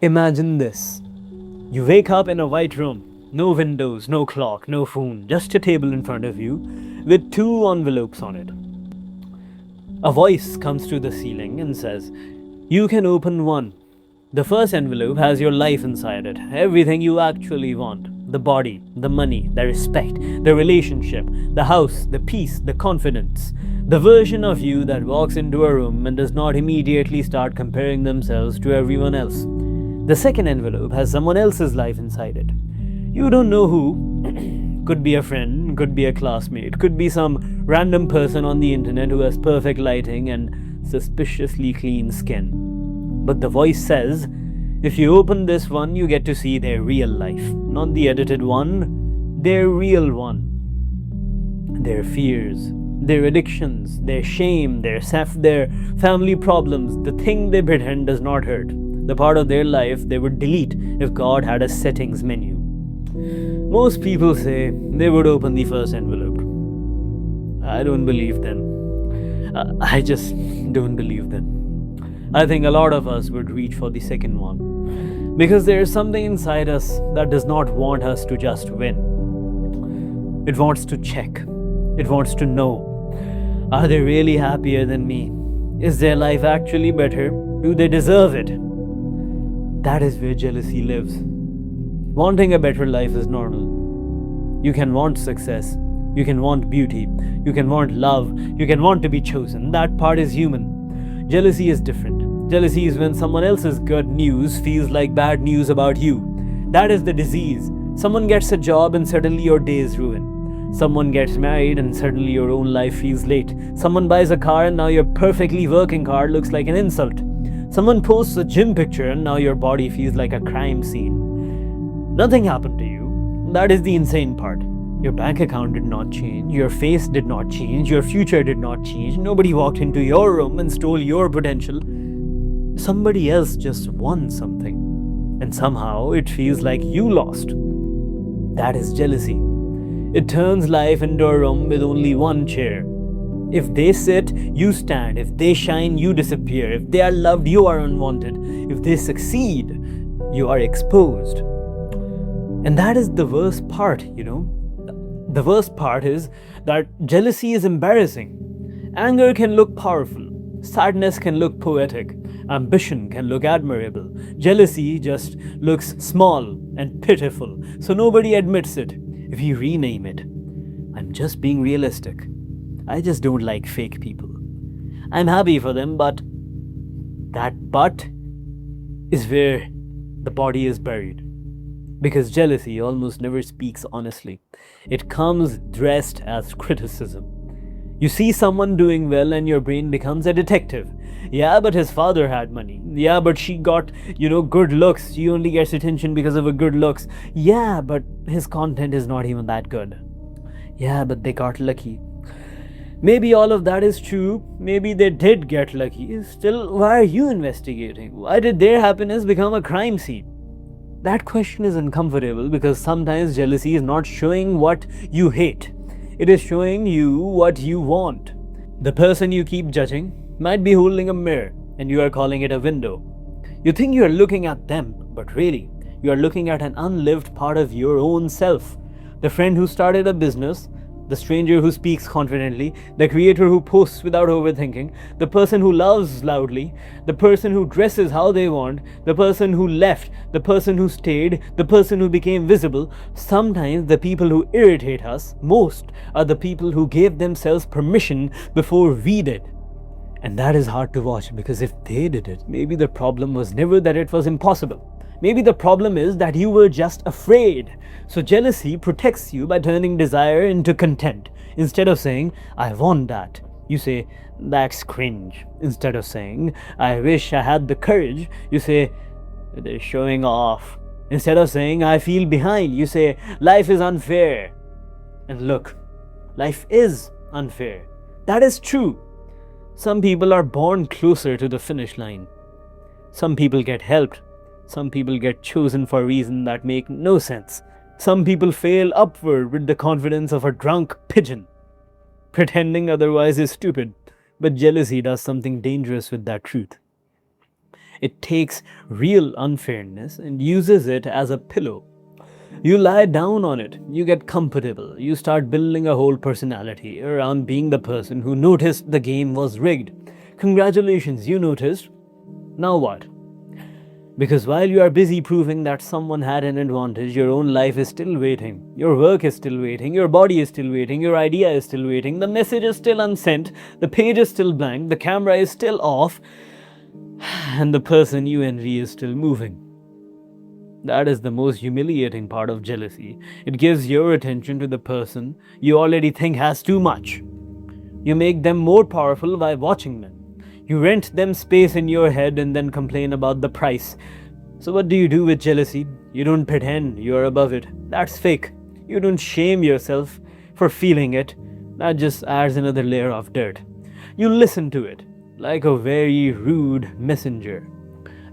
Imagine this. You wake up in a white room, no windows, no clock, no phone, just a table in front of you with two envelopes on it. A voice comes to the ceiling and says, "You can open one." The first envelope has your life inside it, everything you actually want: the body, the money, the respect, the relationship, the house, the peace, the confidence. The version of you that walks into a room and does not immediately start comparing themselves to everyone else. The second envelope has someone else's life inside it. You don't know who. Could be a friend, could be a classmate, could be some random person on the internet who has perfect lighting and suspiciously clean skin. But the voice says, if you open this one, you get to see their real life. Not the edited one, their real one. Their fears, their addictions, their shame, their family problems, the thing they pretend does not hurt. The part of their life they would delete if God had a settings menu. Most people say they would open the first envelope. I don't believe them. I just don't believe them. I think a lot of us would reach for the second one. Because there is something inside us that does not want us to just win. It wants to check. It wants to know. Are they really happier than me? Is their life actually better? Do they deserve it? That is where jealousy lives. Wanting a better life is normal. You can want success. You can want beauty. You can want love. You can want to be chosen. That part is human. Jealousy is different. Jealousy is when someone else's good news feels like bad news about you. That is the disease. Someone gets a job and suddenly your day is ruined. Someone gets married and suddenly your own life feels late. Someone buys a car and now your perfectly working car looks like an insult. Someone posts a gym picture and now your body feels like a crime scene. Nothing happened to you. That is the insane part. Your bank account did not change. Your face did not change. Your future did not change. Nobody walked into your room and stole your potential. Somebody else just won something. And somehow it feels like you lost. That is jealousy. It turns life into a room with only one chair. If they sit, you stand. If they shine, you disappear. If they are loved, you are unwanted. If they succeed, you are exposed. And that is the worst part, The worst part is that jealousy is embarrassing. Anger can look powerful. Sadness can look poetic. Ambition can look admirable. Jealousy just looks small and pitiful. So nobody admits it. If you rename it, I'm just being realistic. I just don't like fake people. I'm happy for them, but that but is where the body is buried. Because jealousy almost never speaks honestly. It comes dressed as criticism. You see someone doing well and your brain becomes a detective. Yeah, but his father had money. Yeah, but she got, good looks. She only gets attention because of her good looks. Yeah, but his content is not even that good. Yeah, but they got lucky. Maybe all of that is true. Maybe they did get lucky. Still, why are you investigating? Why did their happiness become a crime scene? That question is uncomfortable because sometimes jealousy is not showing what you hate. It is showing you what you want. The person you keep judging might be holding a mirror and you are calling it a window. You think you are looking at them, but really, you are looking at an unlived part of your own self. The friend who started a business, the stranger who speaks confidently, the creator who posts without overthinking, the person who loves loudly, the person who dresses how they want, the person who left, the person who stayed, the person who became visible. Sometimes the people who irritate us most are the people who gave themselves permission before we did. And that is hard to watch because if they did it, maybe the problem was never that it was impossible. Maybe the problem is that you were just afraid. So jealousy protects you by turning desire into content. Instead of saying, I want that, you say, that's cringe. Instead of saying, I wish I had the courage, you say, they're showing off. Instead of saying, I feel behind, you say, life is unfair. And look, life is unfair. That is true. Some people are born closer to the finish line. Some people get helped. Some people get chosen for reasons that make no sense. Some people fail upward with the confidence of a drunk pigeon. Pretending otherwise is stupid, but jealousy does something dangerous with that truth. It takes real unfairness and uses it as a pillow. You lie down on it, you get comfortable, you start building a whole personality around being the person who noticed the game was rigged. Congratulations, you noticed. Now what? Because while you are busy proving that someone had an advantage, your own life is still waiting. Your work is still waiting. Your body is still waiting. Your idea is still waiting. The message is still unsent. The page is still blank. The camera is still off. And the person you envy is still moving. That is the most humiliating part of jealousy. It gives your attention to the person you already think has too much. You make them more powerful by watching them. You rent them space in your head and then complain about the price. So what do you do with jealousy? You don't pretend you're above it. That's fake. You don't shame yourself for feeling it. That just adds another layer of dirt. You listen to it like a very rude messenger.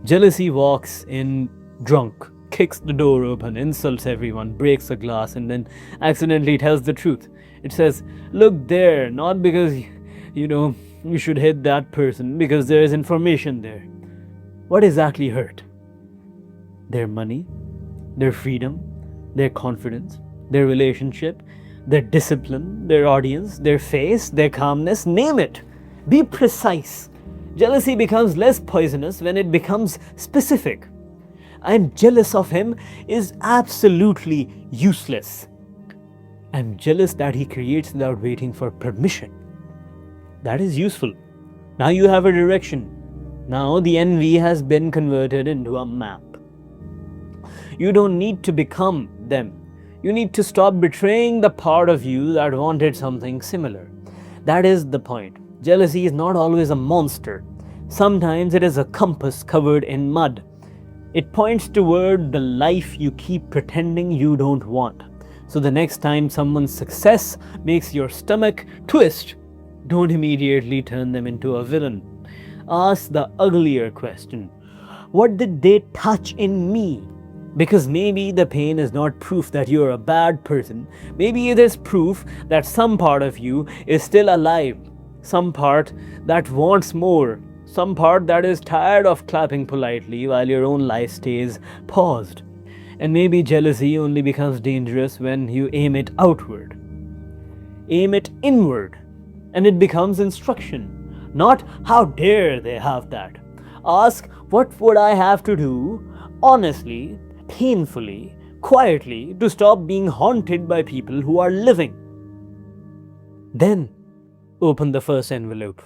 Jealousy walks in drunk, kicks the door open, insults everyone, breaks a glass, and then accidentally tells the truth. It says, look there, not because, you should hit that person, because there is information there. What exactly hurt? Their money, their freedom, their confidence, their relationship, their discipline, their audience, their face, their calmness, name it. Be precise. Jealousy becomes less poisonous when it becomes specific. I'm jealous of him is absolutely useless. I'm jealous that he creates without waiting for permission. That is useful. Now you have a direction. Now the envy has been converted into a map. You don't need to become them. You need to stop betraying the part of you that wanted something similar. That is the point. Jealousy is not always a monster. Sometimes it is a compass covered in mud. It points toward the life you keep pretending you don't want. So the next time someone's success makes your stomach twist, don't immediately turn them into a villain. Ask the uglier question. What did they touch in me? Because maybe the pain is not proof that you're a bad person. Maybe it is proof that some part of you is still alive. Some part that wants more. Some part that is tired of clapping politely while your own life stays paused. And maybe jealousy only becomes dangerous when you aim it outward. Aim it inward. And it becomes instruction. Not how dare they have that. Ask what would I have to do, honestly, painfully, quietly, to stop being haunted by people who are living. Then open the first envelope.